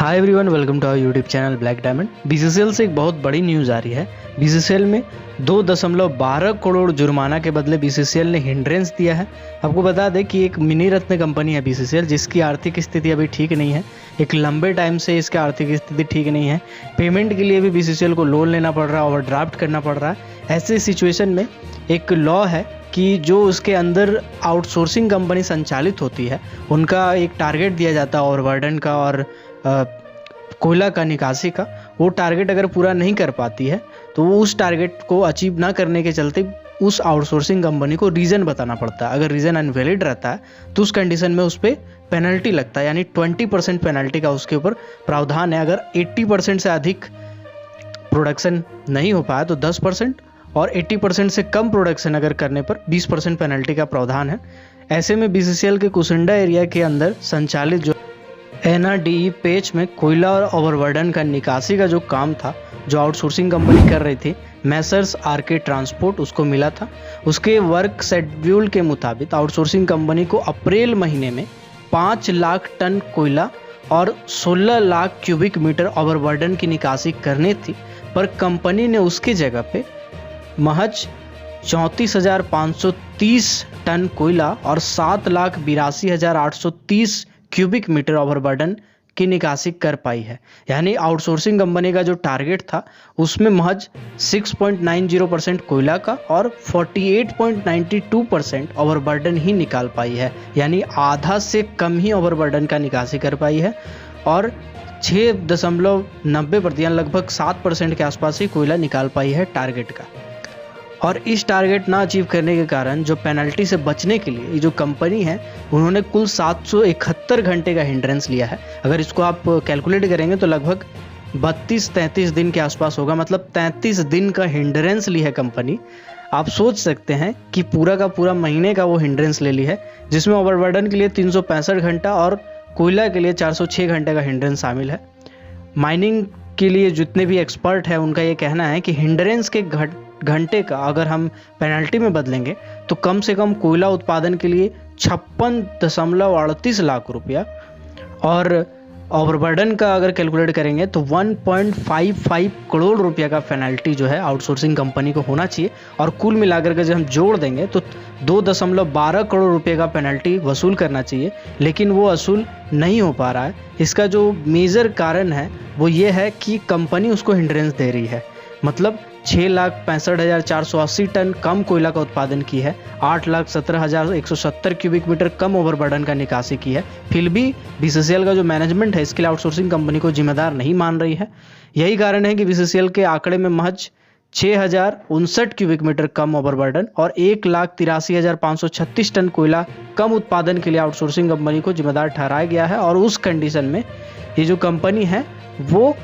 Hi everyone, welcome to our YouTube channel Black Diamond. BCCL से एक बहुत बड़ी न्यूज़ आ रही है। बीसीसीएल में 2.12 करोड़ जुर्माना के बदले बीसीसीएल ने हिंड्रेंस दिया है। आपको बता दें कि एक मिनी रत्न कंपनी है बीसीसीएल, जिसकी आर्थिक स्थिति अभी ठीक नहीं है। एक लंबे टाइम से इसकी आर्थिक स्थिति ठीक नहीं है। पेमेंट के लिए भी बीसीसीएल को लोन लेना पड़ रहा है, ओवरड्राफ्ट करना पड़ रहा है। ऐसे सिचुएशन में एक लॉ है कि जो उसके अंदर आउटसोर्सिंग कंपनी संचालित होती है, उनका एक टारगेट दिया जाता है ओवरबर्डन का और कोयला का निकासी का। वो टारगेट अगर पूरा नहीं कर पाती है तो वो उस टारगेट को अचीव ना करने के चलते उस आउटसोर्सिंग कंपनी को रीज़न बताना पड़ता है। अगर रीज़न अनवैलिड रहता है तो उस कंडीशन में उस पर पेनल्टी लगता है, यानी 20% पेनल्टी का उसके ऊपर प्रावधान है। अगर 80% से अधिक प्रोडक्शन नहीं हो पाया तो 10% और 80% से कम प्रोडक्शन अगर करने पर 20% पेनल्टी का प्रावधान है। ऐसे में बीसीसीएल के कुसुंडा एरिया के अंदर संचालित जो एनआरडीई पेच में कोयला और ओवरबर्डन का निकासी का जो काम था, जो आउटसोर्सिंग कंपनी कर रही थी मैसर्स आरके ट्रांसपोर्ट, उसको मिला था। उसके वर्क शेड्यूल के मुताबिक आउटसोर्सिंग कंपनी को अप्रैल महीने में 5 लाख टन कोयला और 16 लाख क्यूबिक मीटर ओवरबर्डन की निकासी करनी थी, पर कंपनी ने उसकी जगह पे महज 34,530 टन कोयला और 7,82,830 क्यूबिक मीटर ओवरबर्डन की निकासी कर पाई है। यानी आउटसोर्सिंग कंपनी का जो टारगेट था उसमें महज 6.90% कोयला का और 48.92% ओवरबर्डन ही निकाल पाई है। यानी आधा से कम ही ओवरबर्डन का निकासी कर पाई है और 6.90% लगभग 7% के आसपास ही कोयला निकाल पाई है टारगेट का। और इस टारगेट ना अचीव करने के कारण जो पेनल्टी से बचने के लिए ये जो कंपनी है, उन्होंने कुल 771 घंटे का हिंड्रेंस लिया है। अगर इसको आप कैलकुलेट करेंगे तो लगभग 32-33 दिन के आसपास होगा। मतलब 33 दिन का हिंड्रेंस ली है कंपनी। आप सोच सकते हैं कि पूरा का पूरा महीने का वो हिंड्रेंस ले ली है, जिसमें ओवरबर्डन के लिए 365 घंटा और कोयला के लिए 406 घंटे का हिंड्रेंस शामिल है। माइनिंग के लिए जितने भी एक्सपर्ट हैं उनका ये कहना है कि हिंड्रेंस के घंटे का अगर हम पेनल्टी में बदलेंगे तो कम से कम कोयला उत्पादन के लिए 56.38 लाख रुपया और ओवरबर्डन का अगर कैलकुलेट करेंगे तो 1.55 करोड़ रुपया का पेनल्टी जो है आउटसोर्सिंग कंपनी को होना चाहिए। और कुल मिलाकर के जब हम जोड़ देंगे तो 2.12 करोड़ रुपये का पेनल्टी वसूल करना चाहिए, लेकिन वो वसूल नहीं हो पा रहा है। इसका जो मेजर कारण है वो ये है कि कंपनी उसको हिंड्रेंस दे रही है। मतलब 6,65,480 टन कम कोयला का उत्पादन की है, 8,17,170 क्यूबिक मीटर कम ओवरबर्डन का निकासी की है। फिर भी बीसीसीएल का जो मैनेजमेंट है इसके लिए आउटसोर्सिंग कंपनी को जिम्मेदार नहीं मान रही है। यही कारण है कि बीसीसीएल के आंकड़े में महज 6,059 क्यूबिक मीटर कम ओवरबर्डन और 1,83,536 टन कोयला कम उत्पादन के लिए आउटसोर्सिंग कंपनी को जिम्मेदार ठहराया गया है। और उस कंडीशन में ये जो कंपनी है वो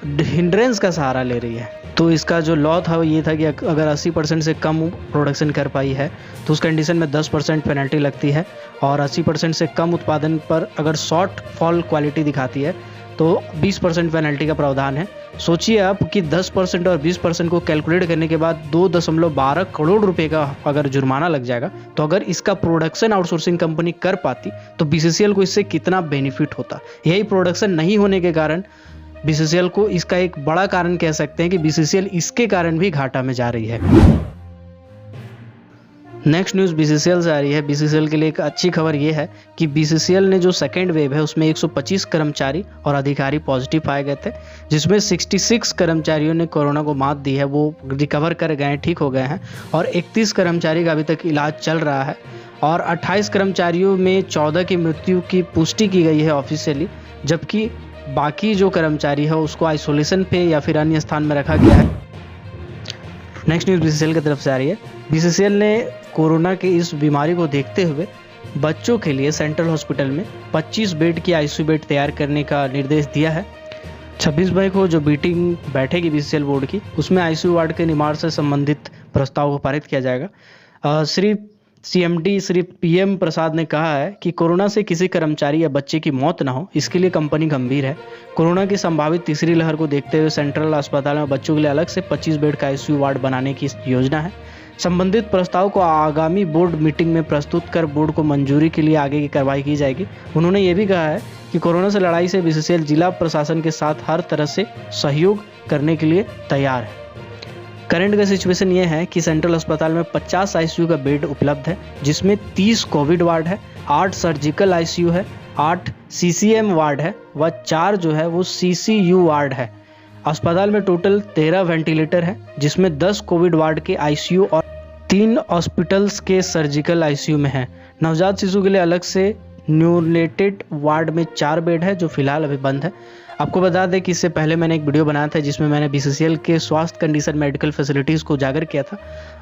हिंड्रेंस का सहारा ले रही है। तो इसका जो लॉ था वो ये था कि अगर 80% से कम प्रोडक्शन कर पाई है तो उस कंडीशन में 10% पेनल्टी लगती है, और 80% से कम उत्पादन पर अगर शॉर्ट फॉल क्वालिटी दिखाती है तो 20% पेनल्टी का प्रावधान है। सोचिए आप कि 10% और 20% को कैलकुलेट करने के बाद 2.12 करोड़ रुपए का अगर जुर्माना लग जाएगा, तो अगर इसका प्रोडक्शन आउटसोर्सिंग कंपनी कर पाती तो बीसीसीएल को इससे कितना बेनिफिट होता। यही प्रोडक्शन नहीं होने के कारण बीसीसीएल को इसका एक बड़ा कारण कह सकते हैं कि बीसीसीएल इसके कारण भी घाटा में जा रही है। नेक्स्ट न्यूज़ बीसीसीएल से आ रही है। बीसीसीएल के लिए एक अच्छी खबर ये है कि बीसीसीएल ने जो सेकेंड वेव है उसमें 125 कर्मचारी और अधिकारी पॉजिटिव पाए गए थे, जिसमें 66 कर्मचारियों ने कोरोना को मात दी है, वो रिकवर कर गए हैं, ठीक हो गए हैं, और 31 कर्मचारी का अभी तक इलाज चल रहा है। और 28 कर्मचारियों में 14 की मृत्यु की पुष्टि की गई है ऑफिशियली, जबकि बाकी जो कर्मचारी है उसको आइसोलेशन पे या फिर अन्य स्थान में रखा गया है। नेक्स्ट न्यूज़ बीसीसीएल की तरफ से आ रही है। बीसीसीएल ने कोरोना की इस बीमारी को देखते हुए बच्चों के लिए सेंट्रल हॉस्पिटल में 25 बेड की आईसीयू बेड तैयार करने का निर्देश दिया है। 26 मई को जो मीटिंग बैठेगी बीसीसीएल बोर्ड की, उसमें आईसीयू वार्ड के निर्माण से संबंधित प्रस्ताव को पारित किया जाएगा। श्री सीएमडी श्री पीएम प्रसाद ने कहा है कि कोरोना से किसी कर्मचारी या बच्चे की मौत ना हो, इसके लिए कंपनी गंभीर है। कोरोना की संभावित तीसरी लहर को देखते हुए सेंट्रल अस्पताल में बच्चों के लिए अलग से 25 बेड का आईसीयू वार्ड बनाने की योजना है। संबंधित प्रस्ताव को आगामी बोर्ड मीटिंग में प्रस्तुत कर बोर्ड को मंजूरी के लिए आगे की कार्रवाई की जाएगी। उन्होंने ये भी कहा है कि कोरोना से लड़ाई से बीसीसीएल जिला प्रशासन के साथ हर तरह से सहयोग करने के लिए तैयार है। करंट का सिचुएशन ये है कि सेंट्रल अस्पताल में 50 आईसीयू का बेड उपलब्ध है, जिसमें 30 कोविड वार्ड है, 8 सर्जिकल आईसीयू है, 8 सीसीएम वार्ड है व 4 जो है वो सीसीयू वार्ड है। अस्पताल में टोटल 13 वेंटिलेटर है, जिसमें 10 कोविड वार्ड के आईसीयू और 3 हॉस्पिटल्स के सर्जिकल आईसीयू में है। नवजात शिशु के लिए अलग से न्यूनेटेड वार्ड में 4 बेड है, जो फिलहाल अभी बंद है। आपको बता दें कि इससे पहले मैंने एक वीडियो बनाया था जिसमें मैंने बीसीसीएल के स्वास्थ्य कंडीशन मेडिकल फैसिलिटीज़ को उजागर किया था।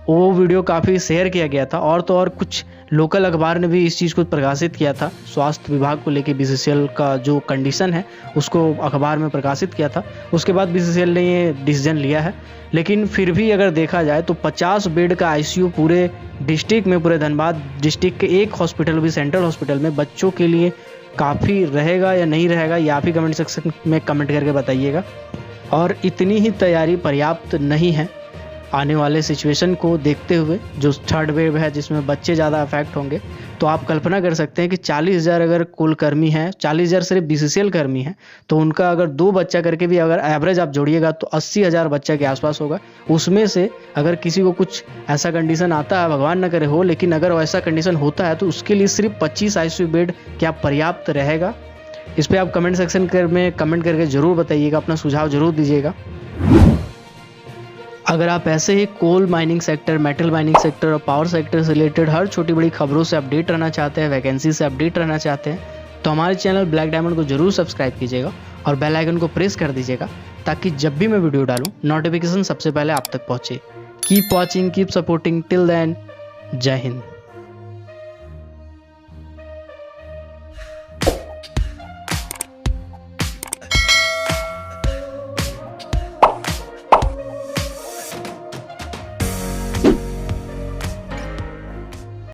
वो वीडियो काफ़ी शेयर किया गया था और तो और कुछ लोकल अखबार ने भी इस चीज़ को प्रकाशित किया था। स्वास्थ्य विभाग को लेकर बीसीसीएल का जो कंडीशन है उसको अखबार में प्रकाशित किया था। उसके बाद बीसीसीएल ने ये डिसीजन लिया है। लेकिन फिर भी अगर देखा जाए तो 50 बेड का आईसीयू पूरे डिस्ट्रिक्ट में, पूरे धनबाद डिस्ट्रिक्ट के एक हॉस्पिटल भी सेंट्रल हॉस्पिटल में बच्चों के लिए काफ़ी रहेगा या नहीं रहेगा, या आप ही कमेंट सेक्शन में कमेंट करके बताइएगा। और इतनी ही तैयारी पर्याप्त नहीं है आने वाले सिचुएशन को देखते हुए, जो थर्ड वेव है जिसमें बच्चे ज़्यादा अफेक्ट होंगे। तो आप कल्पना कर सकते हैं कि 40,000 अगर कुल कर्मी हैं, 40,000 सिर्फ बीसीसीएल कर्मी हैं, तो उनका अगर 2 बच्चा करके भी अगर एवरेज आप जोड़िएगा तो 80,000 बच्चा के आसपास होगा। उसमें से अगर किसी को कुछ ऐसा कंडीशन आता है, भगवान न करे हो, लेकिन अगर वैसा कंडीशन होता है तो उसके लिए सिर्फ 25 आईसीयू बेड क्या पर्याप्त रहेगा? इस पर आप कमेंट सेक्शन में कमेंट करके ज़रूर बताइएगा, अपना सुझाव ज़रूर दीजिएगा। अगर आप ऐसे ही coal mining sector, metal mining sector और पावर सेक्टर से रिलेटेड हर छोटी बड़ी खबरों से अपडेट रहना चाहते हैं, वैकेंसी से अपडेट रहना चाहते हैं, तो हमारे चैनल ब्लैक डायमंड को जरूर सब्सक्राइब कीजिएगा और बेल आइकन को प्रेस कर दीजिएगा, ताकि जब भी मैं वीडियो डालूं नोटिफिकेशन सबसे पहले आप तक पहुंचे। Keep watching, keep supporting, till then, Jai Hind.